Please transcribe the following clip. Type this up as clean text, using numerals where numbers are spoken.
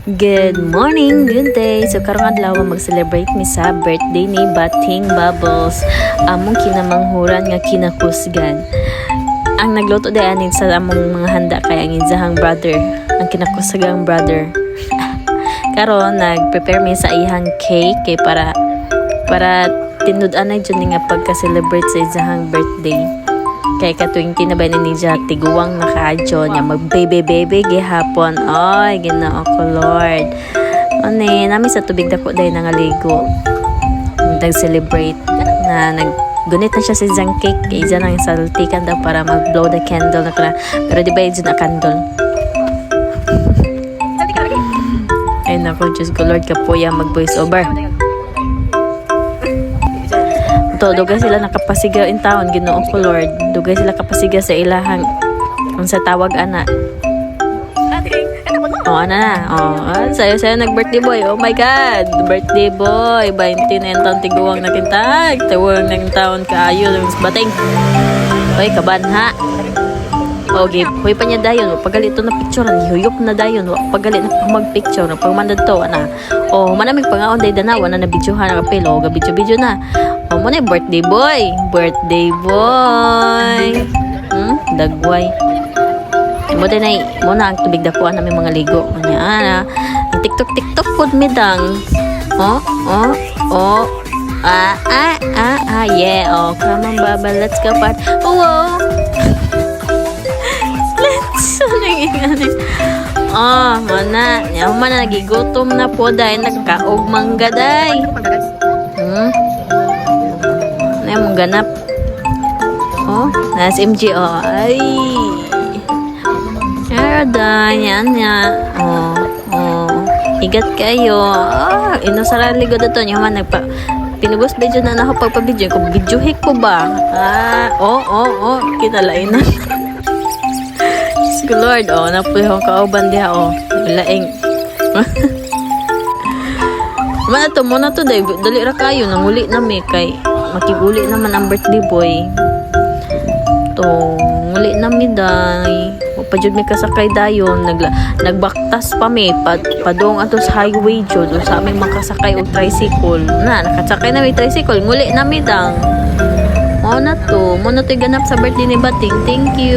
Good morning, good day. So karong adlaw mag-celebrate mi sa birthday ni Bating Bubbles. Among kinamanghuran nga kinakusgan. Ang nagluto dayanin sa among mga handa kay ang izahang brother, ang kinakusgang brother. Karon nag-prepare mi sa ihang cake kay para tinud-an na jud nga pagka-celebrate sa izahang birthday. Kay katuwing tinabay ni niya tiguwang nakaadyo niya mag-baby gihapon. Ay, Ginoo ko Lord. Ani, nami sa tubig dako day nangaligo. Nag-celebrate na naggunit na siya sa isang cake. Kaya dyan ang saltikan daw para mag-blow the candle na kala. Pero di ba yun na candle? Ay nako, Diyos ko Lord, kapuya mag-voice over. Dugay sila nakapasiga in town, Ginoo ko Lord. Dugay sila kapasiga sa ilahang ang sa tawag ana. Ana na. Sayo nag-birthday boy. Oh my God, birthday boy. 29 taon tiguwang nakintag. Tawag ng taon kaayo ng bating. Oy, kabanha. Okay, hoy pa niya dayon, pagalit to na picture ni huyop na dayon, pagalit na mag-picture, pagmandad to ana. Oh, manamig pangaon day danawa na videohan na kapelo, ga video na. Oh, mo na birthday boy. Birthday boy. Dagway. Mo din mo na ang tubig dakuan na may mga ligo. Nya ana. Ang TikTok pod midang. Yeah. Oh, come on baba, let's go part. Oh. Mana. Yan man nagigutom na po dahil nagkaog manggaday. Na mong ganap. Oh, nas MG ay. Arda, yan. Igat kayo. Inusarali ko dito niyo man pinugos video na ako pagpa-video ko. Videohik ko ba? Kinalain na. Lord, napuy akong kauban diha, laing. Muna to, dali ra kayo, namuli na mi, kay makiguli naman ang birthday boy. To, muli na mi, day. Padyod mi kasakay dayon, nagbaktas pa mi, padong atos highway jud, sa aming makasakay og tricycle. Nakasakay na mi tricycle, muli na mi dang. Muna to ganap sa birthday ni Bating, thank you.